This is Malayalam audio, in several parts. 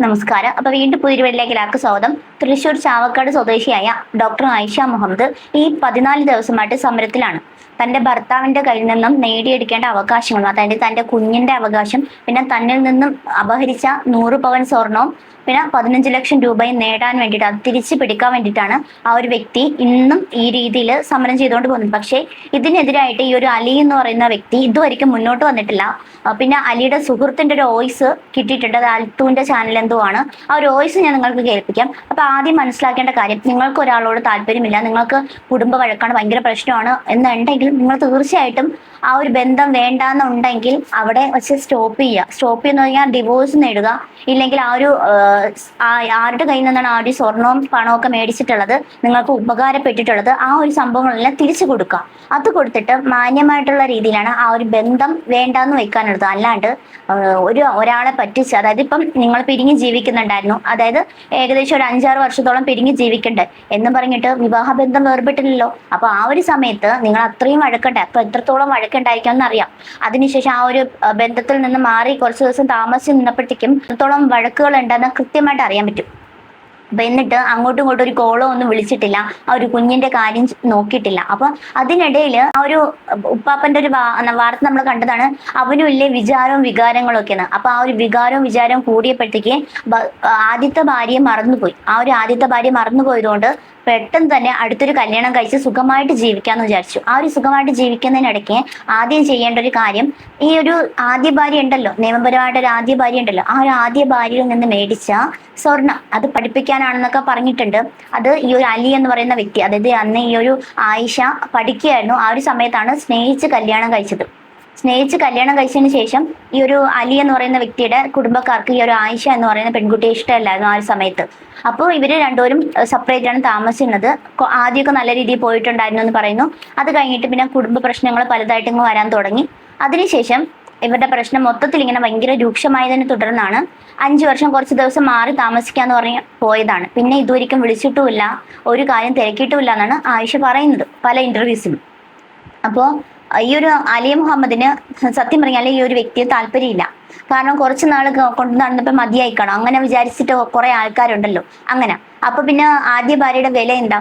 നമസ്കാരം. അപ്പൊ വീണ്ടും പുതിയൊരു വീട്ടിലേക്ക് എല്ലാവർക്കും സ്വാഗതം. തൃശൂർ ചാവക്കാട് സ്വദേശിയായ ഡോക്ടർ ആയിഷ മുഹമ്മദ് ഈ 14 ദിവസമായിട്ട് സമരത്തിലാണ്. തന്റെ ഭർത്താവിന്റെ കയ്യിൽ നിന്നും നേടിയെടുക്കേണ്ട അവകാശങ്ങൾ, അതായത് തന്റെ കുഞ്ഞിന്റെ അവകാശം, പിന്നെ തന്നിൽ നിന്നും അപഹരിച്ച 100 പവൻ സ്വർണവും പിന്നെ 15 ലക്ഷം രൂപയും നേടാൻ വേണ്ടിയിട്ട്, അത് തിരിച്ചു പിടിക്കാൻ വേണ്ടിയിട്ടാണ് ആ ഒരു വ്യക്തി ഇന്നും ഈ രീതിയിൽ സമരം ചെയ്തുകൊണ്ട് പോകുന്നത്. പക്ഷേ ഇതിനെതിരായിട്ട് ഈ ഒരു അലി എന്ന് പറയുന്ന വ്യക്തി ഇതുവരെയ്ക്കും മുന്നോട്ട് വന്നിട്ടില്ല. പിന്നെ അലിയുടെ സുഹൃത്തിന്റെ ഒരു വോയിസ് കിട്ടിയിട്ടുണ്ട്. അത് അൽത്തൂന്റെ ചാനൽ എന്തോ ആണ്. ആ ഒരു വോയിസ് ഞാൻ നിങ്ങൾക്ക് കേൾപ്പിക്കാം. അപ്പൊ ആദ്യം മനസ്സിലാക്കേണ്ട കാര്യം, നിങ്ങൾക്ക് ഒരാളോട് താല്പര്യമില്ല, നിങ്ങൾക്ക് കുടുംബ വഴക്കാണ്, ഭയങ്കര പ്രശ്നമാണ് എന്നുണ്ടെങ്കിൽ നിങ്ങൾ തീർച്ചയായിട്ടും ആ ഒരു ബന്ധം വേണ്ടാന്നുണ്ടെങ്കിൽ അവിടെ വെച്ച് സ്റ്റോപ്പ് ചെയ്യുക. സ്റ്റോപ്പ് ചെയ്യുന്ന പറഞ്ഞാൽ ഡിവോഴ്സ് നേടുക. ഇല്ലെങ്കിൽ ആ ഒരു ആരുടെ കയ്യിൽ നിന്നാണ് ആ ഒരു സ്വർണവും പണവും ഒക്കെ മേടിച്ചിട്ടുള്ളത്, നിങ്ങൾക്ക് ഉപകാരപ്പെട്ടിട്ടുള്ളത്, ആ ഒരു സംഭവങ്ങളെല്ലാം തിരിച്ചു കൊടുക്കുക. അത് കൊടുത്തിട്ട് മാന്യമായിട്ടുള്ള രീതിയിലാണ് ആ ഒരു ബന്ധം വേണ്ടാന്ന് വെക്കാനുള്ളത്. അല്ലാണ്ട് ഒരാളെ പറ്റിച്ച്, അതായത് ഇപ്പം നിങ്ങൾ പിരിഞ്ഞ് ജീവിക്കുന്നുണ്ടായിരുന്നു, അതായത് ഏകദേശം ഒരു 5-6 വർഷത്തോളം പിരിഞ്ഞ് ജീവിക്കണ്ടേ എന്ന് പറഞ്ഞിട്ട് വിവാഹബന്ധം വേർപെട്ടില്ലല്ലോ. അപ്പൊ ആ ഒരു സമയത്ത് നിങ്ങൾ അത്രയും വഴക്കണ്ടേ, അപ്പൊ എത്രത്തോളം വഴക്കുണ്ടായിരിക്കുമെന്ന് അറിയാം. അതിനുശേഷം ആ ഒരു ബന്ധത്തിൽ നിന്ന് മാറി കുറച്ച് ദിവസം താമസിച്ച് നിന്നപ്പോഴത്തേക്കും എത്രത്തോളം വഴക്കുകൾ ഉണ്ടെന്ന് കൃത്യമായിട്ട് അറിയാൻ പറ്റും. അപ്പൊ എന്നിട്ട് അങ്ങോട്ടും ഇങ്ങോട്ടും ഒരു കോളോ ഒന്നും വിളിച്ചിട്ടില്ല, ആ ഒരു കുഞ്ഞിന്റെ കാര്യം നോക്കിയിട്ടില്ല. അപ്പൊ അതിനിടയിൽ ആ ഒരു ഉപ്പാപ്പന്റെ ഒരു വാർത്ത നമ്മൾ കണ്ടതാണ്, അവനും ഇല്ലേ വിചാരവും വികാരങ്ങളും ഒക്കെയാണ്. അപ്പൊ ആ ഒരു വികാരവും വിചാരവും കൂടിയപ്പോഴത്തേക്ക് ആദ്യത്തെ ഭാര്യയെ മറന്നുപോയി. ആ ഒരു ആദ്യത്തെ ഭാര്യ മറന്നുപോയതുകൊണ്ട് പെട്ടെന്ന് തന്നെ അടുത്തൊരു കല്യാണം കഴിച്ച് സുഖമായിട്ട് ജീവിക്കാന്ന് വിചാരിച്ചു. ആ ഒരു സുഖമായിട്ട് ജീവിക്കുന്നതിനിടയ്ക്ക് ആദ്യം ചെയ്യേണ്ട ഒരു കാര്യം, ഈ ഒരു ആദ്യ ഭാര്യ ഉണ്ടല്ലോ, നിയമപരമായിട്ട് ഒരു ആദ്യ ഭാര്യ ഉണ്ടല്ലോ, ആ ഒരു ആദ്യ ഭാര്യയിൽ നിന്ന് മേടിച്ച സ്വർണം അത് പഠിപ്പിക്കാനാണെന്നൊക്കെ പറഞ്ഞിട്ടുണ്ട്. അത് ഈ ഒരു അലി എന്ന് പറയുന്ന വ്യക്തി, അതായത് അന്ന് ഈ ഒരു ആയിഷ പഠിക്കുകയായിരുന്നു. ആ ഒരു സമയത്താണ് സ്നേഹിച്ച് കല്യാണം കഴിച്ചത്. സ്നേഹിച്ച് കല്യാണം കഴിച്ചതിന് ശേഷം ഈ ഒരു അലി എന്ന് പറയുന്ന വ്യക്തിയുടെ കുടുംബക്കാർക്ക് ഈ ഒരു ആയിഷ എന്ന് പറയുന്ന പെൺകുട്ടിയെ ഇഷ്ടമല്ലായിരുന്നു ആ ഒരു സമയത്ത്. അപ്പോൾ ഇവര് രണ്ടുപേരും സെപ്പറേറ്റ് ആണ് താമസിക്കുന്നത്. ആദ്യമൊക്കെ നല്ല രീതിയിൽ പോയിട്ടുണ്ടായിരുന്നു എന്ന് പറയുന്നു. അത് കഴിഞ്ഞിട്ട് പിന്നെ കുടുംബ പ്രശ്നങ്ങൾ പലതായിട്ട് ഇങ്ങ് വരാൻ തുടങ്ങി. അതിനുശേഷം ഇവരുടെ പ്രശ്നം മൊത്തത്തിൽ ഇങ്ങനെ ഭയങ്കര രൂക്ഷമായതിനെ തുടർന്നാണ് 5 വർഷം കുറച്ച് ദിവസം മാറി താമസിക്കാന്ന് പറഞ്ഞ് പോയതാണ്. പിന്നെ ഇതുവരെയ്ക്കും വിളിച്ചിട്ടുമില്ല, ഒരു കാര്യം തിരക്കിയിട്ടുമില്ല എന്നാണ് ആയിഷ പറയുന്നത് പല ഇന്റർവ്യൂസിലും. അപ്പോൾ ഈ ഒരു അലി മുഹമ്മദിന് സത്യം പറഞ്ഞാൽ ഈ ഒരു വ്യക്തിയെ താല്പര്യമില്ല. കാരണം കുറച്ച് നാൾ കൊണ്ടു നടന്നപ്പോൾ മതിയായിക്കണം, അങ്ങനെ വിചാരിച്ചിട്ട് കുറെ ആൾക്കാരുണ്ടല്ലോ അങ്ങനെ. അപ്പൊ പിന്നെ ആദ്യ ഭാര്യയുടെ വില എന്താ,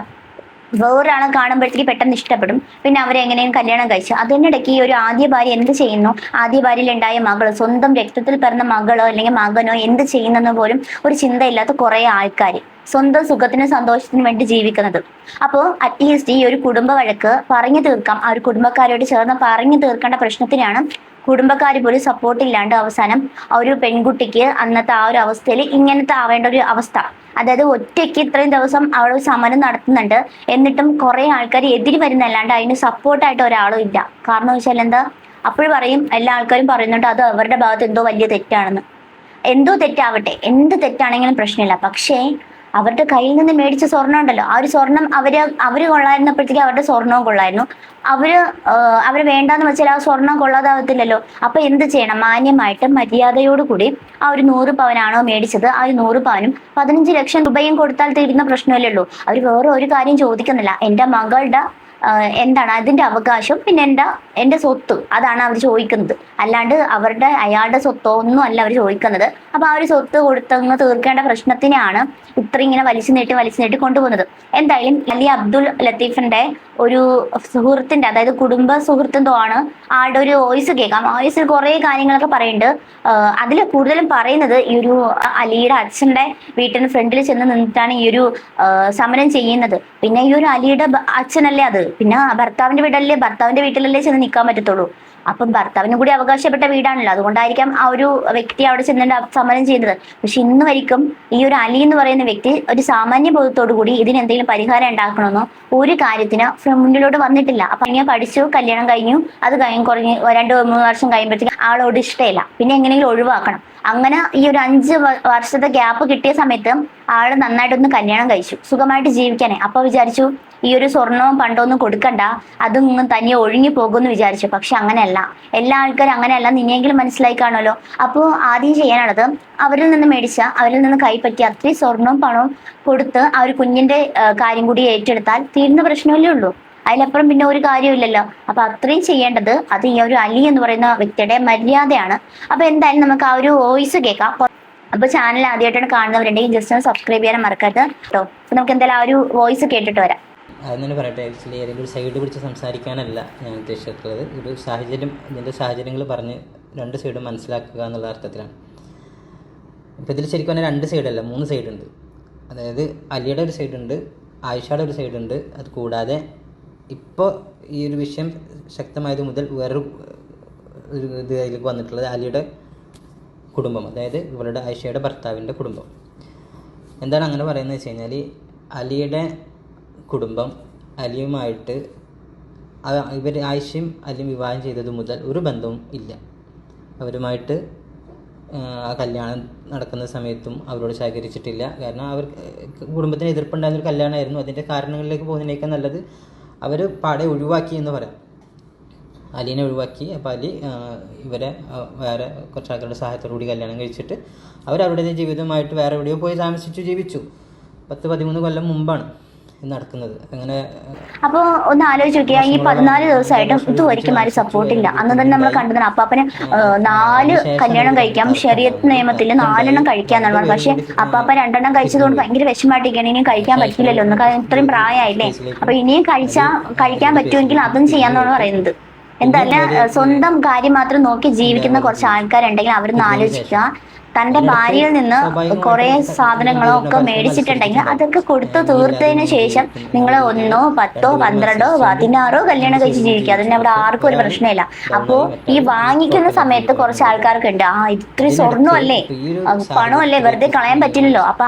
വേറൊരാളെ കാണുമ്പോഴത്തേക്ക് പെട്ടെന്ന് ഇഷ്ടപ്പെടും, പിന്നെ അവരെ എങ്ങനെയും കല്യാണം കഴിച്ചു. അതിനിടയ്ക്ക് ഈ ഒരു ആദ്യ ഭാര്യ എന്ത് ചെയ്യുന്നു, ആദ്യ ഭാര്യയിൽ ഉണ്ടായ മകള്, സ്വന്തം രക്തത്തിൽ പിറന്ന മകളോ അല്ലെങ്കിൽ മകനോ എന്ത് ചെയ്യുന്നെന്ന് പോലും ഒരു ചിന്തയില്ലാത്ത കുറെ ആൾക്കാർ, സ്വന്തം സുഖത്തിനും സന്തോഷത്തിനും വേണ്ടി ജീവിക്കുന്നത്. അപ്പോൾ അറ്റ്ലീസ്റ്റ് ഈ ഒരു കുടുംബ വഴക്ക് പറഞ്ഞു തീർക്കാം, ആ ഒരു കുടുംബക്കാരോട് ചേർന്ന് പറഞ്ഞു തീർക്കേണ്ട പ്രശ്നത്തിനാണ് കുടുംബക്കാർ പോലും സപ്പോർട്ട് ഇല്ലാണ്ട് അവസാനം ആ ഒരു പെൺകുട്ടിക്ക് അന്നത്തെ ആ ഒരു അവസ്ഥയിൽ ഇങ്ങനത്തെ ആവേണ്ട ഒരു അവസ്ഥ. അതായത് ഒറ്റയ്ക്ക് ഇത്രയും ദിവസം അവൾ സമരം നടത്തുന്നുണ്ട്, എന്നിട്ടും കുറെ ആൾക്കാർ എതിര് വരുന്നല്ലാണ്ട് അതിന് സപ്പോർട്ടായിട്ട് ഒരാളും ഇല്ല. കാരണം വെച്ചാൽ എന്താ, അപ്പോഴും പറയും, എല്ലാ ആൾക്കാരും പറയുന്നുണ്ട് അത് അവരുടെ ഭാഗത്ത് എന്തോ വലിയ തെറ്റാണെന്ന്. എന്തോ തെറ്റാവട്ടെ, എന്ത് തെറ്റാണെങ്കിലും പ്രശ്നമില്ല. പക്ഷേ അവരുടെ കയ്യിൽ നിന്ന് മേടിച്ച സ്വർണ്ണം ഉണ്ടല്ലോ, ആ ഒരു സ്വർണം അവര് കൊള്ളായിരുന്നപ്പോഴത്തേക്ക് അവരുടെ സ്വർണവും കൊള്ളായിരുന്നു. അവര് വേണ്ടാന്ന് വെച്ചാൽ ആ സ്വർണം കൊള്ളാതാവത്തില്ലല്ലോ. അപ്പൊ എന്ത് ചെയ്യണം, മാന്യമായിട്ട് മര്യാദയോടുകൂടി ആ ഒരു 100 പവനാണോ മേടിച്ചത്, ആ ഒരു 100 പവനും 15 ലക്ഷം രൂപയും കൊടുത്താൽ തീരുന്ന പ്രശ്നമല്ലേ ഉള്ളൂ. അവർ വേറെ ഒരു കാര്യം ചോദിക്കുന്നില്ല. എന്റെ മകളുടെ എന്താണ് അതിന്റെ അവകാശം, പിന്നെ എന്റെ സ്വത്ത്, അതാണ് അവർ ചോദിക്കുന്നത്. അല്ലാണ്ട് അയാളുടെ സ്വത്തോ ഒന്നും അല്ല അവർ ചോദിക്കുന്നത്. അപ്പൊ ആ ഒരു സ്വത്ത് കൊടുത്തങ്ങ് തീർക്കേണ്ട പ്രശ്നത്തിനാണ് ഇത്ര ഇങ്ങനെ വലിച്ചു നീട്ടി കൊണ്ടുപോകുന്നത്. എന്തായാലും അലി അബ്ദുൽ ലത്തീഫിന്റെ ഒരു സുഹൃത്തിന്റെ, അതായത് കുടുംബ സുഹൃത്തെന്തോ ആണ്, ആളുടെ ഒരു വോയിസ് കേൾക്കാം. വോയിസിൽ കുറെ കാര്യങ്ങളൊക്കെ പറയുന്നുണ്ട്. അതിൽ കൂടുതലും പറയുന്നത് ഈ ഒരു അലിയുടെ അച്ഛന്റെ വീട്ടിന് ഫ്രണ്ടിൽ ചെന്ന് നിന്നിട്ടാണ് ഈ ഒരു സമരം ചെയ്യുന്നത്. പിന്നെ ഈ ഒരു അലിയുടെ അച്ഛനല്ലേ അത്, പിന്നെ ഭർത്താവിന്റെ വീട്ടിലല്ലേ ചെന്ന് നിൽക്കാൻ പറ്റത്തുള്ളൂ. അപ്പം ഭർത്താവിനും കൂടി അവകാശപ്പെട്ട വീടാണല്ലോ, അതുകൊണ്ടായിരിക്കാം ആ ഒരു വ്യക്തി അവിടെ ചെന്നിട്ട് സമരം ചെയ്യുന്നത്. പക്ഷെ ഇന്ന് വരിക്കും ഈ ഒരു അലി എന്ന് പറയുന്ന വ്യക്തി ഒരു സാമാന്യ ബോധത്തോടു കൂടി ഇതിനെന്തെങ്കിലും പരിഹാരം ഉണ്ടാക്കണമെന്നോ ഒരു കാര്യത്തിന് മുന്നിലോട്ട് വന്നിട്ടില്ല. അപ്പൊ അങ്ങനെ പഠിച്ചു, കല്യാണം കഴിഞ്ഞു, അത് കുറഞ്ഞ് 2-3 വർഷം കഴിയുമ്പോഴത്തേക്ക് ആളോട് ഇഷ്ടമില്ല, പിന്നെ എങ്ങനെയെങ്കിലും ഒഴിവാക്കണം. അങ്ങനെ ഈ ഒരു 5 വർഷത്തെ ഗ്യാപ്പ് കിട്ടിയ സമയത്ത് ആള് നന്നായിട്ടൊന്ന് കല്യാണം കഴിച്ചു, സുഖമായിട്ട് ജീവിക്കാനേ. അപ്പൊ വിചാരിച്ചു ഈ ഒരു സ്വർണവും പണ്ടൊന്നും കൊടുക്കണ്ട, അതൊന്നും തനിയെ ഒഴിഞ്ഞു പോകുമെന്ന് വിചാരിച്ചു. പക്ഷെ അങ്ങനെയല്ല, എല്ലാ ആൾക്കാരും അങ്ങനെയല്ല, നിന്നെങ്കിലും മനസ്സിലായി കാണുമല്ലോ. അപ്പോൾ ആദ്യം ചെയ്യാനുള്ളത്, അവരിൽ നിന്ന് കൈപ്പറ്റി അത്രയും സ്വർണവും പണവും കൊടുത്ത് ആ ഒരു കുഞ്ഞിന്റെ കാര്യം കൂടി ഏറ്റെടുത്താൽ തീരുന്ന പ്രശ്നമല്ലേ ഉള്ളൂ. അതിലപ്പുറം പിന്നെ ഒരു കാര്യമില്ലല്ലോ. അപ്പൊ അത്രയും ചെയ്യേണ്ടത് അത് ഈ ഒരു അലി എന്ന് പറയുന്ന വ്യക്തിയുടെ മര്യാദയാണ്. അപ്പൊ എന്തായാലും നമുക്ക് ആ ഒരു വോയിസ് കേൾക്കാം. അപ്പോൾ ചാനൽ ആദ്യമായിട്ടാണ് കാണുന്നവരുണ്ടെങ്കിൽ ജസ്റ്റ് ഒന്ന് സബ്സ്ക്രൈബ് ചെയ്യാൻ മറക്കരുത് കേട്ടോ. അപ്പോൾ നമുക്ക് എന്തായാലും ആ ഒരു വോയിസ് കേട്ടിട്ട് വരാം. അതെന്നെ പറയട്ടെ, ആക്ച്വലി ഏതെങ്കിലും ഒരു സൈഡ് പിടിച്ച് സംസാരിക്കാനല്ല ഞാൻ ഉദ്ദേശിച്ചിട്ടുള്ളത്. ഒരു സാഹചര്യം, ഇതിൻ്റെ സാഹചര്യങ്ങൾ പറഞ്ഞ് രണ്ട് സൈഡും മനസ്സിലാക്കുക എന്നുള്ള അർത്ഥത്തിലാണ്. ഇപ്പോൾ ഇതിൽ ശരിക്കും പറഞ്ഞാൽ രണ്ട് സൈഡല്ല, 3 സൈഡുണ്ട്. അതായത് അലിയുടെ ഒരു സൈഡുണ്ട്, ആയിഷയുടെ ഒരു സൈഡുണ്ട്. അത് കൂടാതെ ഇപ്പോൾ ഈ ഒരു വിഷയം ശക്തമായത് മുതൽ വേറൊരു ഇത് അതിലേക്ക് വന്നിട്ടുള്ളത് അലിയുടെ കുടുംബം, അതായത് ഇവരുടെ ആയിഷയുടെ ഭർത്താവിൻ്റെ കുടുംബം. എന്താണ് അങ്ങനെ പറയുന്നത് വെച്ച് കഴിഞ്ഞാൽ, അലിയുടെ കുടുംബം അലിയുമായിട്ട് ആയിഷയും അലിയും വിവാഹം ചെയ്തത് മുതൽ ഒരു ബന്ധവും ഇല്ല. അവരുമായിട്ട് ആ കല്യാണം നടക്കുന്ന സമയത്തും അവരോട് സഹകരിച്ചിട്ടില്ല. കാരണം അവർ കുടുംബത്തിന് എതിർപ്പുണ്ടായിരുന്നൊരു കല്യാണമായിരുന്നു. അതിൻ്റെ കാരണങ്ങളിലേക്ക് പോകുന്നതിനേക്കാൾ നല്ലത് അവർ പാടെ ഒഴിവാക്കി എന്ന് പറയാം. അലീനെ ഒഴിവാക്കി. അപ്പോൾ അലി ഇവരെ വേറെ കുറച്ച് ആൾക്കാരുടെ സഹായത്തോടു കൂടി കല്യാണം കഴിച്ചിട്ട് അവരവരുടെ ജീവിതമായിട്ട് വേറെ എവിടെയോ പോയി താമസിച്ചു ജീവിച്ചു. 10-13 കൊല്ലം മുമ്പാണ് നടക്കുന്നത്. അങ്ങനെ അപ്പോൾ ഒന്ന് ആലോചിച്ച് നോക്കിയാൽ ഈ 14 ദിവസമായിട്ടും ഇത് ഒരിക്കലും ആരും സപ്പോർട്ടില്ല. അന്ന് തന്നെ നമ്മൾ കണ്ടതാണ് അപ്പാപ്പന് 4 കല്യാണം കഴിക്കാം, ശരീഅത്ത് നിയമത്തിൽ 4 എണ്ണം കഴിക്കാന്നാണ്. പക്ഷെ അപ്പാപ്പ 2 എണ്ണം കഴിച്ചതുകൊണ്ട് ഭയങ്കര വിഷമായിട്ടിരിക്കുകയാണ്. ഇനിയും കഴിക്കാൻ പറ്റില്ലല്ലോ ഒന്ന്, ഇത്രയും പ്രായമായില്ലേ. അപ്പൊ ഇനിയും കഴിക്കാൻ പറ്റുമെങ്കിൽ അതും ചെയ്യാന്നാണ് പറയുന്നത്. എന്തായാലും സ്വന്തം കാര്യം മാത്രം നോക്കി ജീവിക്കുന്ന കുറച്ച് ആൾക്കാരുണ്ടെങ്കിൽ അവരൊന്ന് ആലോചിക്കുക. തന്റെ ഭാര്യയിൽ നിന്ന് കുറെ സാധനങ്ങളോ ഒക്കെ മേടിച്ചിട്ടുണ്ടെങ്കിൽ അതൊക്കെ കൊടുത്തു തീർത്തതിന് ശേഷം നിങ്ങൾ 1, 10, 12, 16 കല്യാണം കഴിച്ച് ജീവിക്കുക. അതിന് അവിടെ ആർക്കും ഒരു പ്രശ്നമില്ല. അപ്പോ ഈ വാങ്ങിക്കുന്ന സമയത്ത് കുറച്ച് ആൾക്കാർക്ക് ഉണ്ട്, ഇത്രയും സ്വർണ്ണമല്ലേ, പണമല്ലേ, വെറുതെ കളയാൻ പറ്റില്ലല്ലോ. അപ്പൊ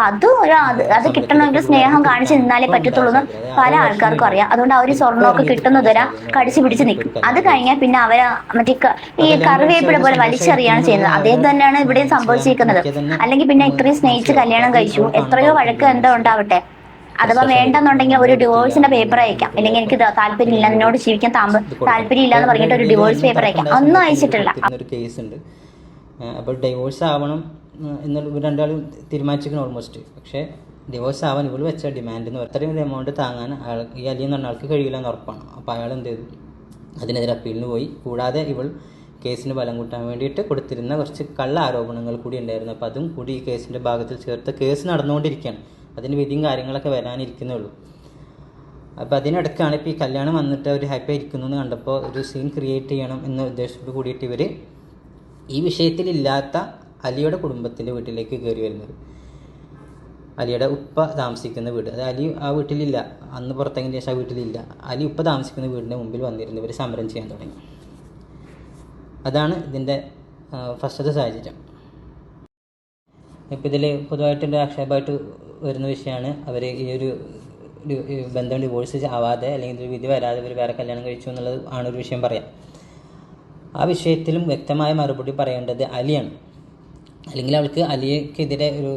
അത് കിട്ടണമെങ്കിൽ സ്നേഹം കാണിച്ച് നിന്നാലേ പറ്റത്തുള്ളൂ എന്ന് പല ആൾക്കാർക്കും അറിയാം. അതുകൊണ്ട് അവർ സ്വർണ്ണമൊക്കെ കിട്ടുന്നത് വരെ കടിച്ചു പിടിച്ച് നിൽക്കും. അത് കഴിഞ്ഞാൽ പിന്നെ അവരെ മറ്റേ ഈ കറിവേപ്പില പോലെ വലിച്ചെറിയാണ് ചെയ്യുന്നത്. അതേ തന്നെയാണ് ഇവിടെ സംഭവിച്ചിരിക്കുന്നത്. അല്ലെങ്കിൽ പിന്നെ ഇത്രയും സ്നേഹിച്ച് കല്യാണം കഴിച്ചു, എത്രയോ വഴക്ക് എന്തോ ഉണ്ടാവട്ടെ, അഥവാ വേണ്ടെന്നുണ്ടെങ്കിൽ ഒരു ഡിവോഴ്സിന്റെ പേപ്പർ അയക്കാം. അല്ലെങ്കിൽ എനിക്ക് താല്പര്യമില്ല, നിന്നോട് ജീവിക്കാൻ താല്പര്യമില്ല എന്ന് പറഞ്ഞിട്ട് ഒരു ഡിവോഴ്സ് പേപ്പർ അയക്കാം. ഒന്നും അയച്ചിട്ടില്ല. ഒരു കേസ് ഉണ്ട്. അപ്പോൾ ഡിവോഴ്സ് ആവണം എന്നുള്ള ഇവർ രണ്ടാളും തീരുമാനിച്ചിരിക്കണം ഓൾമോസ്റ്റ്. പക്ഷേ ഡിവോഴ്സ് ആവാൻ ഇവൾ വെച്ച ഡിമാൻഡ് എന്ന് പറഞ്ഞാൽ അത്രയും എമൗണ്ട് താങ്ങാൻ ഈ അലി എന്ന് പറഞ്ഞ ആൾക്ക് കഴിയില്ല എന്ന് ഉറപ്പാണ്. അപ്പോൾ അയാൾ എന്ത് ചെയ്തു, അതിനെതിരെ അപ്പീലിന് പോയി. കൂടാതെ ഇവൾ കേസിന് ബലം കൂട്ടാൻ വേണ്ടിയിട്ട് കൊടുത്തിരുന്ന കുറച്ച് കള്ള ആരോപണങ്ങൾ കൂടി ഉണ്ടായിരുന്നു. അപ്പോൾ അതും കൂടി ഈ കേസിൻ്റെ ഭാഗത്തിൽ ചേർത്ത് കേസ് നടന്നുകൊണ്ടിരിക്കുകയാണ്. അതിന് വിധിയും കാര്യങ്ങളൊക്കെ വരാനിരിക്കുന്നേ ഉള്ളൂ. അപ്പോൾ അതിനിടയ്ക്കാണ് ഇപ്പോൾ ഈ കല്യാണം വന്നിട്ട് ഒരു ഹാപ്പി ആയിരിക്കുന്നു എന്ന് കണ്ടപ്പോൾ ഒരു സീൻ ക്രിയേറ്റ് ചെയ്യണം എന്ന ഉദ്ദേശത്തോട് കൂടിയിട്ട് ഇവർ ഈ വിഷയത്തിലില്ലാത്ത അലിയുടെ കുടുംബത്തിൻ്റെ വീട്ടിലേക്ക് കയറി വരുന്നത്. അലിയുടെ ഉപ്പ താമസിക്കുന്ന വീട്, അത് അലി ആ വീട്ടിലില്ല, അന്ന് പുറത്തെങ്കിലും ശേഷം ആ വീട്ടിലില്ല. അലി ഉപ്പ താമസിക്കുന്ന വീടിൻ്റെ മുമ്പിൽ വന്നിരുന്നു ഇവർ സമരം ചെയ്യാൻ തുടങ്ങി. അതാണ് ഇതിൻ്റെ ഫസ്റ്റത്തെ സാഹചര്യം. ഇപ്പോൾ ഇതിൽ പൊതുവായിട്ടുള്ള ആക്ഷേപമായിട്ട് വരുന്ന വിഷയമാണ് അവർ ഈ ഒരു ബന്ധം ഡിവോഴ്സ് ആവാതെ അല്ലെങ്കിൽ ഒരു വിധി വരാതെ ഇവർ വേറെ കല്യാണം കഴിച്ചു എന്നുള്ളത് ആണ് ഒരു വിഷയം പറയാം. ആ വിഷയത്തിലും വ്യക്തമായ മറുപടി പറയേണ്ടത് അലിയാണ്. അല്ലെങ്കിൽ അവൾക്ക് അലിയെക്കെതിരെ ഒരു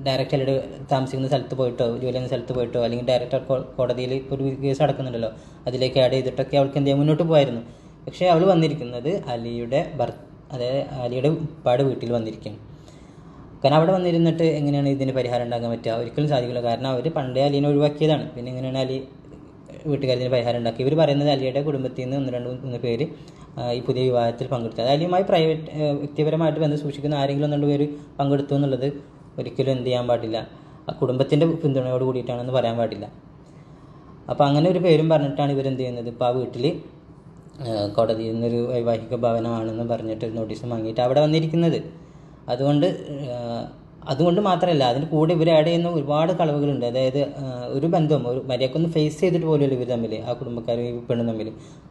ഡയറക്റ്റ് അലിയുടെ താമസിക്കുന്ന സ്ഥലത്ത് പോയിട്ടോ ജോലി ചെയ്യുന്ന സ്ഥലത്ത് പോയിട്ടോ അല്ലെങ്കിൽ ഡയറക്റ്റ് കോടതിയിൽ ഒരു കേസ് നടക്കുന്നുണ്ടല്ലോ അതിലേക്ക് ആഡ് ചെയ്തിട്ടൊക്കെ അവൾക്ക് എന്തെങ്കിലും മുന്നോട്ട് പോകായിരുന്നു. പക്ഷേ അവൾ വന്നിരിക്കുന്നത് അലിയുടെ അതായത് അലിയുടെ ഉപ്പാടെ വീട്ടിൽ വന്നിരിക്കുകയാണ്. കാരണം അവിടെ വന്നിരുന്നിട്ട് എങ്ങനെയാണ് ഇതിന് പരിഹാരം ഉണ്ടാക്കാൻ പറ്റുക? ഒരിക്കലും സാധിക്കില്ല. കാരണം അവർ പണ്ടേ അലീനെ ഒഴിവാക്കിയതാണ്. പിന്നെ എങ്ങനെയാണ് അലി വീട്ടുകാരത്തിന് പരിഹാരം ഉണ്ടാക്കി? ഇവർ പറയുന്നത് അലിയുടെ കുടുംബത്തിൽ നിന്ന് 1-2 പേര് ഈ പുതിയ വിവാഹത്തിൽ പങ്കെടുത്തത്. അലിയുമായി വ്യക്തിപരമായിട്ട് ബന്ധം സൂക്ഷിക്കുന്ന ആരെങ്കിലും 2 പേര് പങ്കെടുത്തു എന്നുള്ളത് ഒരിക്കലും എന്ത് ചെയ്യാൻ പാടില്ല, ആ കുടുംബത്തിൻ്റെ പിന്തുണയോട് കൂടിയിട്ടാണെന്ന് പറയാൻ പാടില്ല. അപ്പോൾ അങ്ങനെ ഒരു പേരും പറഞ്ഞിട്ടാണ് ഇവരെന്ത് ചെയ്യുന്നത്, ഇപ്പോൾ ആ വീട്ടിൽ കോടതിയിൽ നിന്നൊരു വൈവാഹിക ഭവനമാണെന്ന് പറഞ്ഞിട്ട് നോട്ടീസ് വാങ്ങിയിട്ട് അവിടെ വന്നിരിക്കുന്നത്. അതുകൊണ്ട് മാത്രമല്ല, അതിന് കൂടെ ഇവർ ആഡ് ചെയ്യുന്ന ഒരുപാട് കളവുകളുണ്ട്. അതായത് ഒരു ബന്ധം ഒരു മര്യാദക്കൊന്ന് ഫേസ് ചെയ്തിട്ട് പോലുമല്ലോ ഇവർ തമ്മിൽ, ആ കുടുംബക്കാരും ഈ പെണ്ണും തമ്മിൽ.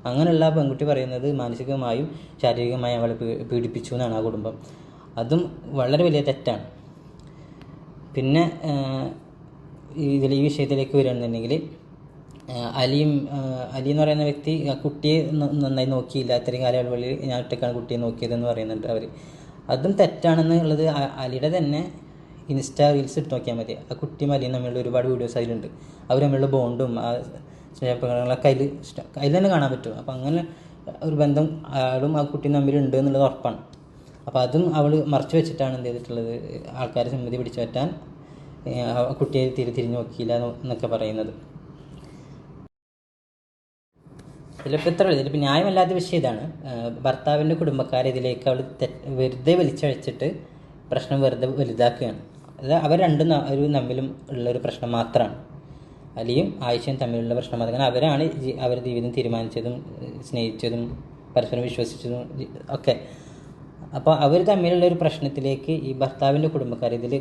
അങ്ങനെയുള്ള പെൺകുട്ടി പറയുന്നത് മാനസികമായും ശാരീരികമായും അവളെ പീഡിപ്പിച്ചു എന്നാണ് ആ കുടുംബം. അതും വളരെ വലിയ തെറ്റാണ്. പിന്നെ ഈ വിഷയത്തിലേക്ക് വരികയാണെന്നുണ്ടെങ്കിൽ അലി എന്ന് പറയുന്ന വ്യക്തി ആ കുട്ടിയെ നന്നായി നോക്കിയില്ല, ഇത്രയും കാലയളവിൽ ഞാൻ ഒറ്റക്കാണ് കുട്ടിയെ നോക്കിയതെന്ന് പറയുന്നുണ്ട് അവർ. അതും തെറ്റാണെന്നുള്ളത് അലിയുടെ തന്നെ ഇൻസ്റ്റാ റീൽസ് ഇട്ട് നോക്കിയാൽ മതി. ആ കുട്ടിയും അലിയും തമ്മിലുള്ള ഒരുപാട് വീഡിയോസ് അതിലുണ്ട്. അവർ തമ്മിലുള്ള ബോണ്ടും ആ സ്നേഹപ്രകടനങ്ങളൊക്കെ അതിൽ തന്നെ കാണാൻ പറ്റും. അപ്പോൾ അങ്ങനെ ഒരു ബന്ധം അയാളും ആ കുട്ടിയും തമ്മിലുണ്ട് എന്നുള്ളത് ഉറപ്പാണ്. അപ്പോൾ അതും അവൾ മറച്ചു വെച്ചിട്ടാണ് എന്ത് ചെയ്തിട്ടുള്ളത്, ആൾക്കാരെ സമ്മതി പിടിച്ചു പറ്റാൻ കുട്ടിയെ തിരിഞ്ഞു നോക്കിയില്ല എന്നൊക്കെ പറയുന്നത്. ഇതിലിപ്പോൾ ന്യായമല്ലാത്ത വിഷയം ഇതാണ്. ഭർത്താവിൻ്റെ കുടുംബക്കാരെ ഇതിലേക്ക് അവൾ വെറുതെ വലിച്ചഴിച്ചിട്ട് പ്രശ്നം വെറുതെ വലുതാക്കുകയാണ്. അത് അവർ രണ്ടും തമ്മിലും ഉള്ളൊരു പ്രശ്നം മാത്രമാണ്. അലിയും ആയിഷയും തമ്മിലുള്ള പ്രശ്നം മാത്രം. കാരണം അവരാണ് അവരുടെ ജീവിതം തീരുമാനിച്ചതും സ്നേഹിച്ചതും പരസ്പരം വിശ്വസിച്ചതും ഒക്കെ. അപ്പോൾ അവർ തമ്മിലുള്ള ഒരു പ്രശ്നത്തിലേക്ക് ഈ ഭർത്താവിൻ്റെ കുടുംബക്കാർ, ഇതിൽ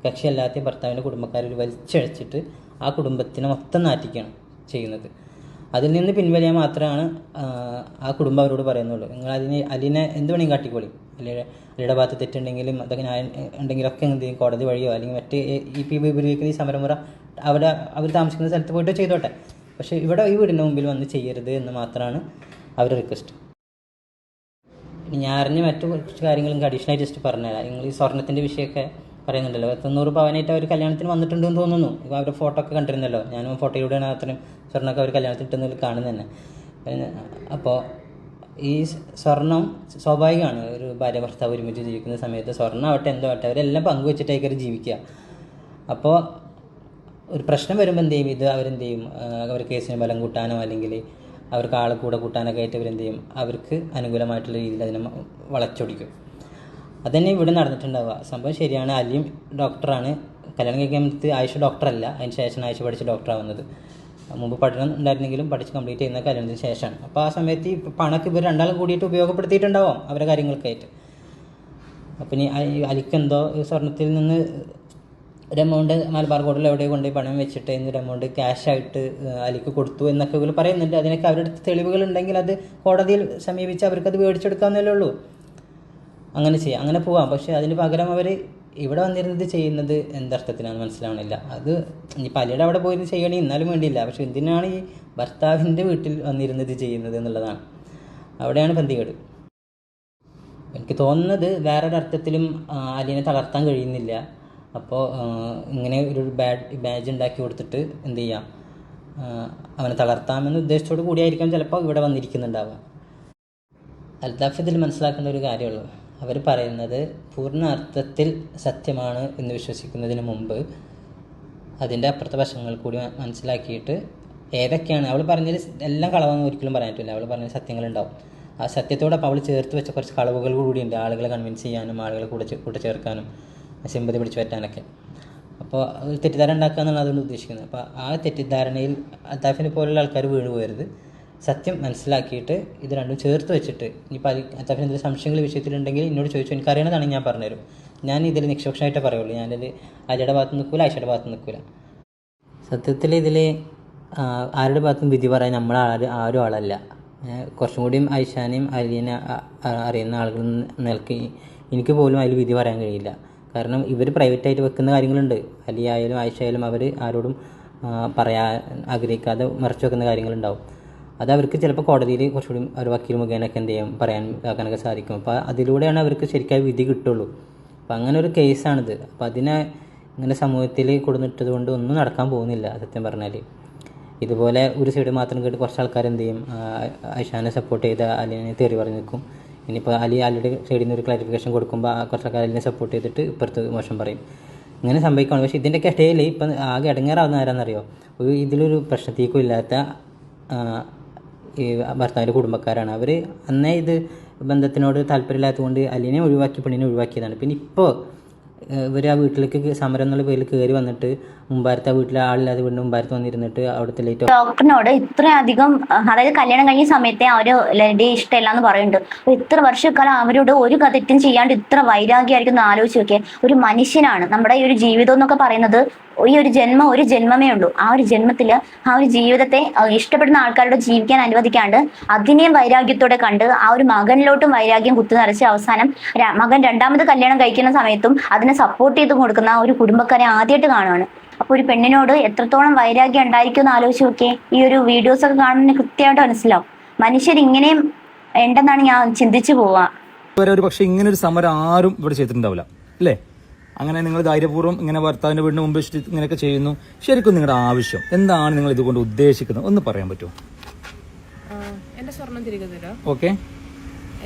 കക്ഷിയല്ലാത്ത ഭർത്താവിൻ്റെ കുടുംബക്കാർ വലിച്ചഴച്ചിട്ട് ആ കുടുംബത്തിനെ മൊത്തം നാറ്റിക്കുകയാണ് ചെയ്യുന്നത്. അതിൽ നിന്ന് പിൻവലിയാൻ മാത്രമാണ് ആ കുടുംബം അവരോട് പറയുന്നുള്ളൂ. നിങ്ങൾ അലിനെ എന്ത് വേണമെങ്കിൽ കാട്ടിക്കോളി, അലിയുടെ ഭാഗത്ത് തെറ്റുണ്ടെങ്കിലും അതൊക്കെ ഞാൻ ഉണ്ടെങ്കിലൊക്കെ എന്ത് ചെയ്യും, കോടതി വഴിയോ അല്ലെങ്കിൽ മറ്റ് ഉപയോഗിക്കുന്ന ഈ സമരമുറ അവർ താമസിക്കുന്ന സ്ഥലത്ത് പോയിട്ട് ചെയ്തോട്ടെ, പക്ഷേ ഇവിടെ ഈ വീടിൻ്റെ മുമ്പിൽ വന്ന് ചെയ്യരുത് എന്ന് മാത്രമാണ് അവരുടെ റിക്വസ്റ്റ്. ഞാൻ അറിഞ്ഞ മറ്റു കുറച്ച് കാര്യങ്ങളും അഡീഷണൽ ജസ്റ്റ് പറഞ്ഞുതരാം. നിങ്ങൾ ഈ സ്വർണ്ണത്തിൻ്റെ വിഷയമൊക്കെ പറയുന്നുണ്ടല്ലോ, 90 പവനായിട്ട് അവർ കല്യാണത്തിന് വന്നിട്ടുണ്ടെന്ന് തോന്നുന്നു. ഇപ്പോൾ അവരുടെ ഫോട്ടോ ഒക്കെ കണ്ടിരുന്നല്ലോ, ഞാനും ഫോട്ടോയിലൂടെയാണ് അത്രയും സ്വർണ്ണമൊക്കെ അവർ കല്യാണത്തിന് ഇട്ടുന്നതിൽ കാണുന്നത് തന്നെ. അപ്പോൾ ഈ സ്വർണം സ്വാഭാവികമാണ്, ഒരു ഭാര്യ ഭർത്താവ് ഒരുമിച്ച് ജീവിക്കുന്ന സമയത്ത് സ്വർണ്ണം ആവട്ടെ എന്തോ ആവട്ടെ അവരെല്ലാം പങ്കുവെച്ചിട്ടായിരിക്കും ജീവിക്കുക. അപ്പോൾ ഒരു പ്രശ്നം വരുമ്പോൾ എന്ത് ചെയ്യും, ഇത് അവരെന്ത് ചെയ്യും, അവർ കേസിന് ബലം കൂട്ടാനോ അല്ലെങ്കിൽ അവർക്ക് ആളെ കൂടെ കൂട്ടാനൊക്കെ ആയിട്ട് അവരെന്ത് ചെയ്യും, അവർക്ക് അനുകൂലമായിട്ടുള്ള രീതിയിൽ അതിനെ വളച്ചൊടിക്കും. അതുതന്നെ ഇവിടെ നടന്നിട്ടുണ്ടാവുക. സംഭവം ശരിയാണ്, അലിയും ഡോക്ടറാണ്, കല്യാണം കഴിക്കാൻ ആയിഷ ഡോക്ടറല്ല, അതിന് ശേഷമാണ് ആയിഷ പഠിച്ച് ഡോക്ടറാവുന്നത്. മുമ്പ് പഠനം ഉണ്ടായിരുന്നെങ്കിലും പഠിച്ച് കംപ്ലീറ്റ് ചെയ്യുന്ന കല്യാണത്തിന് ശേഷമാണ്. അപ്പോൾ ആ സമയത്ത് ഈ പണമൊക്കെ ഇവർ രണ്ടാളും കൂടിയിട്ട് ഉപയോഗപ്പെടുത്തിയിട്ടുണ്ടാവും അവരുടെ കാര്യങ്ങൾക്കായിട്ട്. അപ്പം ഇനി അലിക്കെന്തോ സ്വർണത്തിൽ നിന്ന് ഒരു എമൗണ്ട് മലബാർ ഗോൾഡിൽ എവിടെ കൊണ്ടുപോയി പണം വെച്ചിട്ട് എന്നൊരു എമൗണ്ട് ക്യാഷായിട്ട് അലിക്ക് കൊടുത്തു എന്നൊക്കെ ഇവർ പറയുന്നുണ്ട്. അതിനൊക്കെ അവരുടെ അടുത്ത് തെളിവുകൾ ഉണ്ടെങ്കിൽ അത് കോടതിയിൽ സമീപിച്ച് അവർക്കത് മേടിച്ചെടുക്കാവുന്നതല്ലേ ഉള്ളൂ. അങ്ങനെ ചെയ്യാം, അങ്ങനെ പോവാം. പക്ഷേ അതിന് പകരം അവർ ഇവിടെ വന്നിരുന്നത് ചെയ്യുന്നത് എന്തർത്ഥത്തിനാണ് മനസ്സിലാവണില്ല. അത് ഇനി പലയുടെ അവിടെ പോയി ചെയ്യണേ എന്നാലും വേണ്ടിയില്ല, പക്ഷെ എന്തിനാണ് ഈ ഭർത്താവിൻ്റെ വീട്ടിൽ വന്നിരുന്നത് ചെയ്യുന്നത് എന്നുള്ളതാണ്. അവിടെയാണ് പന്തികേട്. എനിക്ക് തോന്നുന്നത് വേറൊരർത്ഥത്തിലും അലിനെ തളർത്താൻ കഴിയുന്നില്ല. അപ്പോൾ ഇങ്ങനെ ഒരു ബാഡ്ജ് ഉണ്ടാക്കി കൊടുത്തിട്ട് എന്ത് ചെയ്യാം, അവനെ തളർത്താമെന്ന ഉദ്ദേശത്തോടു കൂടിയായിരിക്കാം ചിലപ്പോൾ ഇവിടെ വന്നിരിക്കുന്നുണ്ടാവുക. അൽതാഫ് ഇതിൽ മനസ്സിലാക്കേണ്ട ഒരു കാര്യമുള്ളൂ, അവർ പറയുന്നത് പൂർണ്ണ അർത്ഥത്തിൽ സത്യമാണ് എന്ന് വിശ്വസിക്കുന്നതിന് മുമ്പ് അതിൻ്റെ അപ്പുറത്തെ വശങ്ങൾ കൂടി മനസ്സിലാക്കിയിട്ട് ഏതൊക്കെയാണ് അവൾ പറഞ്ഞത് എല്ലാം കളവെന്ന് ഒരിക്കലും പറയാൻ പറ്റില്ല. അവൾ പറഞ്ഞ സത്യങ്ങളുണ്ടാവും. ആ സത്യത്തോടൊപ്പം അവൾ ചേർത്ത് വെച്ച കുറച്ച് കളവുകൾ കൂടിയുണ്ട്, ആളുകളെ കൺവിൻസ് ചെയ്യാനും ആളുകളെ കൂടെ ചേർക്കാനും സിമ്പതി പിടിച്ചു പറ്റാനൊക്കെ. അപ്പോൾ തെറ്റിദ്ധാരണ ഉണ്ടാക്കുക എന്നാണ് അതുകൊണ്ട് ഉദ്ദേശിക്കുന്നത്. അപ്പോൾ ആ തെറ്റിദ്ധാരണയിൽ അൽതാഫിനെ പോലുള്ള ആൾക്കാർ വീണ് പോകരുത്. സത്യം മനസ്സിലാക്കിയിട്ട് ഇത് രണ്ടും ചേർത്ത് വെച്ചിട്ട് ഇനിയിപ്പോൾ അൽതാഫിന് എന്തെങ്കിലും സംശയങ്ങൾ വിഷയത്തിലുണ്ടെങ്കിൽ എന്നോട് ചോദിച്ചു, എനിക്കറിയണതാണ് ഞാൻ പറഞ്ഞുതരും. ഞാൻ ഇതിൽ നിഷ്പക്ഷമായിട്ടേ പറയുള്ളൂ. ഞാനിത് അലിയുടെ ഭാഗത്ത് നിൽക്കില്ല, ആയിഷയുടെ ഭാഗത്ത് നിൽക്കില്ല. സത്യത്തിൽ ഇതിൽ ആരുടെ ഭാഗത്തും വിധി പറയാൻ നമ്മൾ ആരും ആളല്ല. കുറച്ചും കൂടിയും ആയിഷാനെയും അലീനെ അറിയുന്ന ആളുകൾ നിൽക്കി എനിക്ക് പോലും അതിൽ വിധി പറയാൻ കഴിയില്ല. കാരണം ഇവർ പ്രൈവറ്റായിട്ട് വെക്കുന്ന കാര്യങ്ങളുണ്ട്. അലി ആയാലും ആയിഷ ആയാലും അവർ ആരോടും പറയാൻ ആഗ്രഹിക്കാതെ മറച്ചു വെക്കുന്ന കാര്യങ്ങളുണ്ടാവും. അത് അവർക്ക് ചിലപ്പോൾ കോടതിയിൽ കുറച്ചുകൂടി ഒരു വക്കീൽ മുഖേനൊക്കെ എന്ത് ചെയ്യും പറയാൻ ആക്കാനൊക്കെ സാധിക്കും. അപ്പോൾ അതിലൂടെയാണ് അവർക്ക് ശരിക്കും വിധി കിട്ടുള്ളൂ. അപ്പോൾ അങ്ങനെ ഒരു കേസാണിത്. അപ്പോൾ അതിനെ ഇങ്ങനെ സമൂഹത്തിൽ കൊടുന്നിട്ടത് കൊണ്ട് ഒന്നും നടക്കാൻ പോകുന്നില്ല സത്യം പറഞ്ഞാൽ. ഇതുപോലെ ഒരു സൈഡ് മാത്രം കേട്ട് കുറച്ച് ആൾക്കാർ എന്ത് ചെയ്യും, ആയിഷാനെ സപ്പോർട്ട് ചെയ്ത് അലിനെ തെറി പറഞ്ഞ് നിൽക്കും. ഇനിയിപ്പോൾ അലിയുടെ സൈഡിൽ നിന്ന് ഒരു ക്ലാരിഫിക്കേഷൻ കൊടുക്കുമ്പോൾ കുറച്ച് ആൾക്കാർ അലിനെ സപ്പോർട്ട് ചെയ്തിട്ട് ഇപ്പുറത്ത് മോശം പറയും. ഇങ്ങനെ സംഭവിക്കുകയാണ്. പക്ഷേ ഇതിൻ്റെയൊക്കെ ഇടയിൽ ഇപ്പം ആകെ ഇടങ്ങേറാവുന്ന ആരാന്നറിയോ, ഇതിലൊരു പ്രശ്നത്തേക്കും ഇല്ലാത്ത ഈ ഭർത്താവിൻ്റെ കുടുംബക്കാരാണ്. അവർ അന്നേ ഇത് ബന്ധത്തിനോട് താല്പര്യമില്ലാത്തതുകൊണ്ട് അലിനെ ഒഴിവാക്കി പെണ്ണിനെ ഒഴിവാക്കിയതാണ്. പിന്നെ ഇപ്പോൾ ഇവർ ആ വീട്ടിലേക്ക് സമരം എന്നുള്ള പേരിൽ കയറി വന്നിട്ട് മുമ്പാരത്തെ ആ വീട്ടിലെ ആളില്ലാതെ വീടിന് മുമ്പാരത്ത് വന്നിരുന്നിട്ട് അവിടുത്തെ ലേറ്റ് ഡോക്ടറിനോട് ഇത്രയധികം, അതായത് കല്യാണം കഴിഞ്ഞ സമയത്തെ ആ ഒരു ലേഡി ഇഷ്ടമില്ല എന്ന് പറയുന്നുണ്ട്. ഇത്ര വർഷക്കാലം അവരോട് ഒരു തെറ്റും ചെയ്യാണ്ട് ഇത്ര വൈരാഗ്യമായിരിക്കും എന്ന് ആലോചിച്ച് നോക്കിയേ. ഒരു മനുഷ്യനാണ് നമ്മുടെ ഈ ഒരു ജീവിതം എന്നൊക്കെ പറയുന്നത്. ഈ ഒരു ജന്മം ഒരു ജന്മമേ ഉള്ളൂ. ആ ഒരു ജന്മത്തില് ആ ഒരു ജീവിതത്തെ ഇഷ്ടപ്പെടുന്ന ആൾക്കാരോട് ജീവിക്കാൻ അനുവദിക്കാണ്ട് അതിനെയും വൈരാഗ്യത്തോടെ കണ്ട് ആ ഒരു മകനിലോട്ടും വൈരാഗ്യം കുത്തി നിറച്ച് അവസാനം മകൻ രണ്ടാമത് കല്യാണം കഴിക്കുന്ന സമയത്തും അതിനെ സപ്പോർട്ട് ചെയ്ത് കൊടുക്കുന്ന ആ ഒരു കുടുംബക്കാരെ ആദ്യമായിട്ട് കാണുകയാണ്. അപ്പൊ ഒരു പെണ്ണിനോട് എത്രത്തോളം വൈരാഗ്യം ഉണ്ടായിരിക്കും എന്ന് ആലോചിച്ച് നോക്കിയേ. ഈ ഒരു വീഡിയോസ് ഒക്കെ കാണുന്നതിന് കൃത്യമായിട്ട് മനസ്സിലാവും മനുഷ്യർ ഇങ്ങനെയും ഉണ്ടെന്നാണ് ഞാൻ ചിന്തിച്ചു പോവാ. ഒരു പക്ഷെ ഇങ്ങനെ ഒരു സമരം ആരും ഇവിടെ ചെയ്തിട്ടുണ്ടാവില്ല അല്ലേ? അങ്ങനെ നിങ്ങൾ ധൈര്യപൂർവ്വം ഇങ്ങനെ ഭർത്താവിന്റെ വീടിന് മുമ്പ് ഇങ്ങനെയൊക്കെ ചെയ്യുന്നു. ശരിക്കും നിങ്ങളുടെ ആവശ്യം എന്താണ്, നിങ്ങൾ ഇതുകൊണ്ട് ഉദ്ദേശിക്കുന്നത് ഒന്ന് പറയാൻ പറ്റുമോ? എന്റെ സ്വർണം തിരികെ തരാം. ഓക്കെ.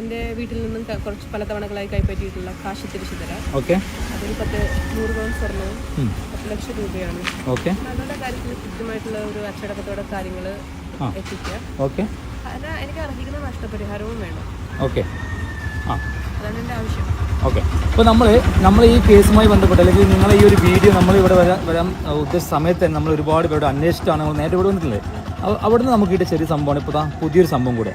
എന്റെ വീട്ടിൽ നിന്നും കുറച്ച് പല തവണകളായി കൈപ്പറ്റിയിട്ടുള്ള കാശ് തിരിച്ചു തരാം. ഓക്കെ. അതിൽ 100 പവൻ സ്വർണവും 10 ലക്ഷം രൂപയാണ്. ഓക്കെ. അവരുടെ കാര്യത്തിൽ കൃത്യമായിട്ടുള്ള ഒരു അച്ചടക്കത്തോടെ കാര്യങ്ങൾ എത്തിക്കുക. ഓക്കെ. എനിക്ക് അർഹിക്കുന്ന നഷ്ടപരിഹാരവും വേണം. ഓക്കെ. അതാണ് എൻ്റെ ആവശ്യം. ഓക്കെ. അപ്പോൾ നമ്മൾ ഈ കേസുമായി ബന്ധപ്പെട്ട് അല്ലെങ്കിൽ നിങ്ങൾ ഈ ഒരു വീഡിയോ നമ്മൾ ഇവിടെ വരാൻ ഉദ്ദേശിച്ച സമയത്ത് തന്നെ നമ്മൾ ഒരുപാട് പേരുടെ അന്വേഷിച്ചിട്ടാണ് നമ്മൾ നേരത്തെ ഇവിടെ വന്നിട്ടില്ലേ. അവിടെ നിന്ന് നമുക്ക് കിട്ടിയ ചെറിയ സംഭവമാണ് ഇപ്പോൾ പുതിയൊരു സംഭവം കൂടെ.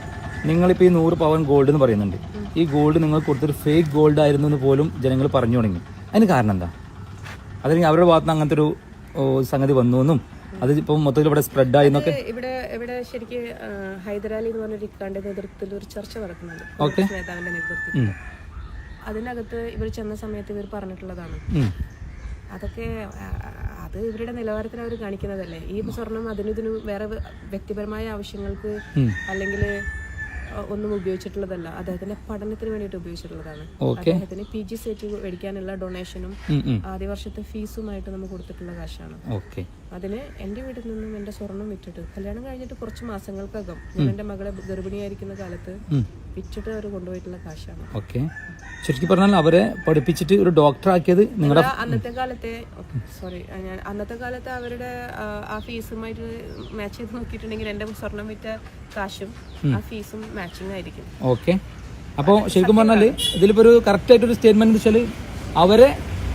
നിങ്ങളിപ്പോൾ ഈ 100 പവൻ ഗോൾഡ് എന്ന് പറയുന്നുണ്ട്. ഈ ഗോൾഡ് നിങ്ങൾ കൊടുത്തൊരു ഫേക്ക് ഗോൾഡ് ആയിരുന്നു എന്ന് പോലും ജനങ്ങൾ പറഞ്ഞു തുടങ്ങി. അതിന് കാരണം എന്താ? അല്ലെങ്കിൽ അവരുടെ ഭാഗത്ത് നിന്ന് അങ്ങനത്തെ ഒരു സംഗതി വന്നു എന്നും അത് ഇപ്പം മൊത്തത്തിൽ ഇവിടെ സ്പ്രെഡായി എന്നൊക്കെ ഇവിടെ ശരിക്കും ഹൈദരാലി എന്ന് പറഞ്ഞൊരു ഇക്കാന്റെ നേതൃത്വത്തിൽ ഒരു ചർച്ച നടക്കുന്നുണ്ട്. നേതാവിന്റെ നേതൃത്വത്തിൽ അതിനകത്ത് ഇവർ ചെന്ന സമയത്ത് ഇവർ പറഞ്ഞിട്ടുള്ളതാണ്. അതൊക്കെ അത് ഇവരുടെ നിലവാരത്തിൽ അവർ കാണിക്കുന്നതല്ലേ. ഈ സ്വർണം ഇതിനും വേറെ വ്യക്തിപരമായ ആവശ്യങ്ങൾക്ക് അല്ലെങ്കിൽ ഒന്നും ഉപയോഗിച്ചിട്ടുള്ളതല്ല. അദ്ദേഹത്തിന്റെ പഠനത്തിന് വേണ്ടിയിട്ട് ഉപയോഗിച്ചിട്ടുള്ളതാണ്. അദ്ദേഹത്തിന് PG സെറ്റ് മേടിക്കാനുള്ള ഡൊണേഷനും ആദ്യ വർഷത്തെ ഫീസുമായിട്ട് നമുക്ക് കൊടുത്തിട്ടുള്ള കാശാണ്. അതിന് എന്റെ വീട്ടിൽ നിന്നും എന്റെ സ്വർണം വിറ്റിട്ട് കല്യാണം കഴിഞ്ഞിട്ട് കുറച്ച് മാസങ്ങൾക്കകം ഞാൻ എന്റെ മകളെ ഗർഭിണിയായിരിക്കുന്ന കാലത്ത് വിറ്റിട്ട് അവർ കൊണ്ടുപോയിട്ടുള്ള കാശാണ്. ശരിക്കും പറഞ്ഞാൽ അവരെ പഠിപ്പിച്ചിട്ട് ഒരു ഡോക്ടർ ആക്കിയത് നിങ്ങളുടെ അന്നത്തെ കാലത്ത് അവരുടെ ആ ഫീസുമായിട്ട് മാച്ച് ചെയ്ത് നോക്കിയിട്ടുണ്ടെങ്കിൽ എന്റെ സ്വർണം വിറ്റ കാശും ആ ഫീസും മാച്ചിങ് ആയിരിക്കും. ഓക്കെ. അപ്പോൾ ശരിക്കും പറഞ്ഞാൽ ഇതിലിപ്പോൾ ഒരു കറക്റ്റ് ആയിട്ടൊരു സ്റ്റേറ്റ്മെന്റ് വെച്ചാൽ അവരെ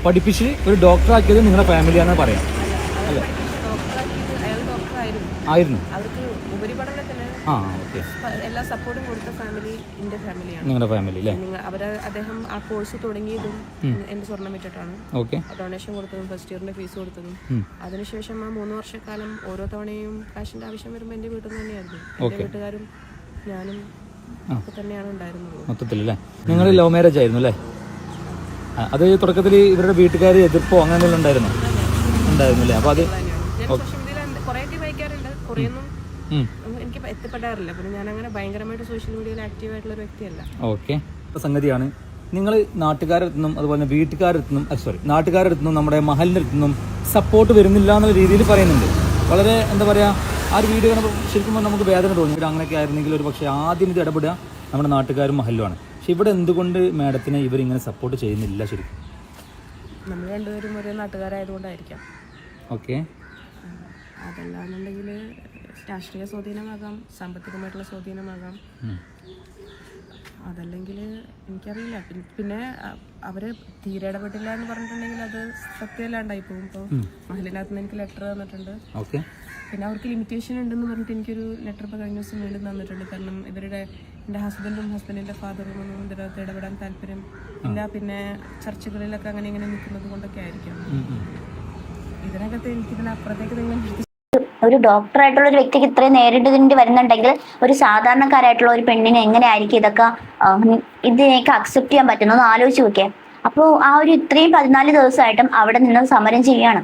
പഠിപ്പിച്ച് ഒരു ഡോക്ടർ ആക്കിയത് നിങ്ങളുടെ ഫാമിലിയാണെന്ന് പറയാം അല്ലേ? ആയിരുന്നു. അവർക്ക് ഉപരിപഠനത്തിന് എല്ലാ സപ്പോർട്ടും കൊടുത്ത ഫാമിലി എന്റെ ഫാമിലിയാണ്. നിങ്ങളുടെ ഫാമിലി അല്ലേ? അദ്ദേഹം ആ കോഴ്സ് തുടങ്ങിയതും എന്റെ സ്വർണം വിറ്റിട്ടാണ്. ഡൊണേഷൻ കൊടുത്തതും ഫസ്റ്റ് ഇയറിന്റെ ഫീസ് കൊടുത്തതും. അതിനുശേഷം ആ 3 വർഷക്കാലം ഓരോ തവണയും കാശിന്റെ ആവശ്യം വരുമ്പോൾ എന്റെ വീട്ടിൽ നിന്ന് തന്നെയായിരുന്നു. എന്റെ വീട്ടുകാരും ഞാനും ഒക്കെ തന്നെയാണ് ഉണ്ടായിരുന്നത്. മൊത്തത്തിലല്ലേ? നിങ്ങൾ ലവ് മാരേജ് ആയിരുന്നു അല്ലേ? അത് തുടക്കത്തിൽ ഇവരുടെ വീട്ടുകാർ എതിർപ്പോ അങ്ങനെ എന്തെങ്കിലും ഉണ്ടായിരുന്നില്ലേ? അപ്പൊ അത് കുറേയൊക്കെ വായിക്കാറുണ്ട്, കുറേയൊന്നും എനിക്ക് എത്തിപ്പെടാറില്ല. പിന്നെ ഞാൻ അങ്ങനെ ഭയങ്കരമായിട്ട് സോഷ്യൽ മീഡിയയിൽ ആക്റ്റീവ് ആയിട്ടുള്ള ഒരു വ്യക്തിയല്ല. ഓക്കെ. സംഗതിയാണ് നിങ്ങൾ നാട്ടുകാരെടുത്തുനിന്നും അതുപോലെ നാട്ടുകാരെടുത്തുനിന്നും നമ്മുടെ മഹലിൻ്റെ അടുത്തുനിന്നും സപ്പോർട്ട് വരുന്നില്ല എന്നുള്ള രീതിയിൽ പറയുന്നുണ്ട്. വളരെ എന്താ പറയുക, ആ ഒരു വീഡിയോ ശരിക്കും നമുക്ക് വേദന തോന്നി. അങ്ങനെയൊക്കെ ആയിരുന്നെങ്കിൽ ഒരു പക്ഷേ ആദ്യം ഇത് ഇടപെടുക നമ്മുടെ നാട്ടുകാരും മഹലുമാണ്. പക്ഷെ ഇവിടെ എന്തുകൊണ്ട് മാഡത്തിനെ ഇവരിങ്ങനെ സപ്പോർട്ട് ചെയ്യുന്നില്ല? ശരിക്കും നമ്മൾ രണ്ടുപേരും ഒരേ നാട്ടുകാരായതുകൊണ്ടായിരിക്കാം. ഓക്കെ. അതല്ലാന്നുണ്ടെങ്കിൽ രാഷ്ട്രീയ സ്വാധീനമാകാം, സാമ്പത്തികമായിട്ടുള്ള സ്വാധീനമാകാം, അതല്ലെങ്കിൽ എനിക്കറിയില്ല. പിന്നെ അവര് തീരെ ഇടപെട്ടില്ല എന്ന് പറഞ്ഞിട്ടുണ്ടെങ്കിൽ അത് സത്യമല്ലാണ്ടായി പോകും. ഇപ്പോൾ മഹലിനകത്ത് നിന്ന് എനിക്ക് ലെറ്റർ തന്നിട്ടുണ്ട്. പിന്നെ അവർക്ക് ലിമിറ്റേഷൻ ഉണ്ടെന്ന് പറഞ്ഞിട്ട് എനിക്കൊരു ലെറ്റർ ഇപ്പോൾ കഴിഞ്ഞ ദിവസം വീണ്ടും തന്നിട്ടുണ്ട്. കാരണം എൻ്റെ ഹസ്ബൻഡിൻ്റെ ഫാദറും ഒന്നും ഇതിനകത്ത് ഇടപെടാൻ താല്പര്യം ഇല്ല. പിന്നെ ചർച്ചകളിലൊക്കെ അങ്ങനെ ഇങ്ങനെ നിൽക്കുന്നത് കൊണ്ടൊക്കെ ആയിരിക്കും. ഇതിനകത്ത് എനിക്കിതിനപ്പുറത്തേക്ക് നിങ്ങൾ ഒരു ഡോക്ടറായിട്ടുള്ള ഒരു വ്യക്തിക്ക് ഇത്രയും നേരിടേണ്ടി വരുന്നുണ്ടെങ്കിൽ ഒരു സാധാരണക്കാരായിട്ടുള്ള ഒരു പെണ്ണിന് എങ്ങനെയായിരിക്കും ഇതിനൊക്കെ അക്സെപ്റ്റ് ചെയ്യാൻ പറ്റുന്നത് ആലോചിച്ച് നോക്കിയേ. അപ്പോൾ ആ ഒരു ഇത്രയും 14 ദിവസമായിട്ടും അവിടെ നിന്ന് സമരം ചെയ്യാണ്.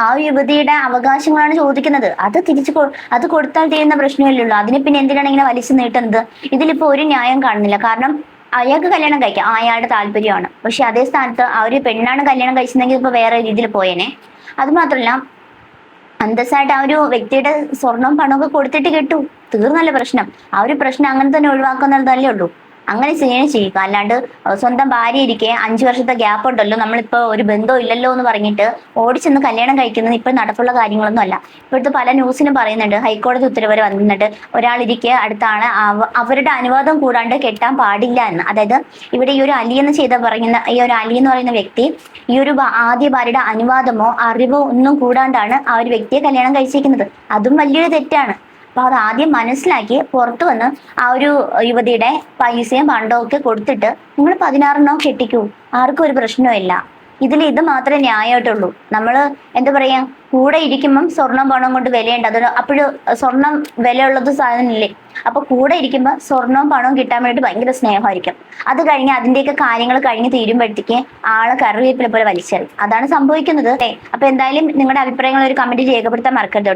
ആ യുവതിയുടെ അവകാശങ്ങളാണ് ചോദിക്കുന്നത്. അത് കൊടുത്താൽ തീരുന്ന പ്രശ്നമല്ലല്ലോ. അതിനെ പിന്നെ എന്തിനാണ് ഇങ്ങനെ വലിച്ചു നീട്ടുന്നത്? ഇതിലിപ്പോ ഒരു ന്യായം കാണുന്നില്ല. കാരണം അയാൾക്ക് കല്യാണം കഴിക്കാം, അയാളുടെ താല്പര്യമാണ്. പക്ഷെ അതേ സ്ഥാനത്ത് ആ ഒരു പെണ്ണാണ് കല്യാണം കഴിച്ചതെങ്കിൽ ഇപ്പൊ വേറെ രീതിയിൽ പോയേനെ. അത് മാത്രമല്ല, അന്തസ്സായിട്ട് ആ ഒരു വ്യക്തിയുടെ സ്വർണം പണമൊക്കെ കൊടുത്തിട്ട് കിട്ടു, തീർന്നല്ല പ്രശ്നം. ആ ഒരു പ്രശ്നം അങ്ങനെ തന്നെ ഒഴിവാക്കുന്നതല്ലേ ഉള്ളൂ. അങ്ങനെ ചെയ്യുക. അല്ലാണ്ട് സ്വന്തം ഭാര്യ ഇരിക്കെ 5 വർഷത്തെ ഗ്യാപ്പ് ഉണ്ടല്ലോ, നമ്മളിപ്പോ ഒരു ബന്ധവും ഇല്ലല്ലോ എന്ന് പറഞ്ഞിട്ട് ഓടിച്ചെന്ന് കല്യാണം കഴിക്കുന്നത് ഇപ്പൊ നടപ്പുള്ള കാര്യങ്ങളൊന്നും അല്ല. ഇപ്പോഴത്തെ പല ന്യൂസിനും പറയുന്നുണ്ട്, ഹൈക്കോടതി ഉത്തരവ് വന്നിട്ട് ഒരാളിരിക്കെ അടുത്ത ആളെ അവരുടെ അനുവാദം കൂടാണ്ട് കെട്ടാൻ പാടില്ല എന്ന്. അതായത് ഇവിടെ ഈ ഒരു അലി എന്ന് പറയുന്ന വ്യക്തി ഈ ഒരു ആദ്യ ഭാര്യയുടെ അനുവാദമോ അറിവോ ഒന്നും കൂടാണ്ടാണ് ആ ഒരു വ്യക്തിയെ കല്യാണം കഴിച്ചിരിക്കുന്നത്. അതും വലിയൊരു തെറ്റാണ്. അപ്പൊ അത് ആദ്യം മനസ്സിലാക്കി പുറത്തു വന്ന് ആ ഒരു യുവതിയുടെ പൈസയും പണ്ടവും ഒക്കെ കൊടുത്തിട്ട് നിങ്ങൾ 16 കെട്ടിക്കൂ, ആർക്കും ഒരു പ്രശ്നമില്ല. ഇത് മാത്രമേ ന്യായമായിട്ടുള്ളൂ. നമ്മൾ എന്താ പറയാ, കൂടെ ഇരിക്കുമ്പം സ്വർണം പണം കൊണ്ട് വിലയുണ്ട്. അത് അപ്പോഴും സ്വർണം വിലയുള്ളത് സാധനമില്ലേ. അപ്പൊ കൂടെ ഇരിക്കുമ്പോൾ സ്വർണവും പണവും കിട്ടാൻ വേണ്ടിയിട്ട് ഭയങ്കര സ്നേഹമായിരിക്കും. അത് കഴിഞ്ഞ് അതിന്റെയൊക്കെ കാര്യങ്ങൾ കഴിഞ്ഞ് തീരുമ്പോഴത്തേക്ക് ആള് കറിവേപ്പില പോലെ വലിച്ചെറിയും. അതാണ് സംഭവിക്കുന്നത്. അപ്പൊ എന്തായാലും നിങ്ങളുടെ അഭിപ്രായങ്ങൾ ഒരു കമന്റ് രേഖപ്പെടുത്താൻ മറക്കരുത്.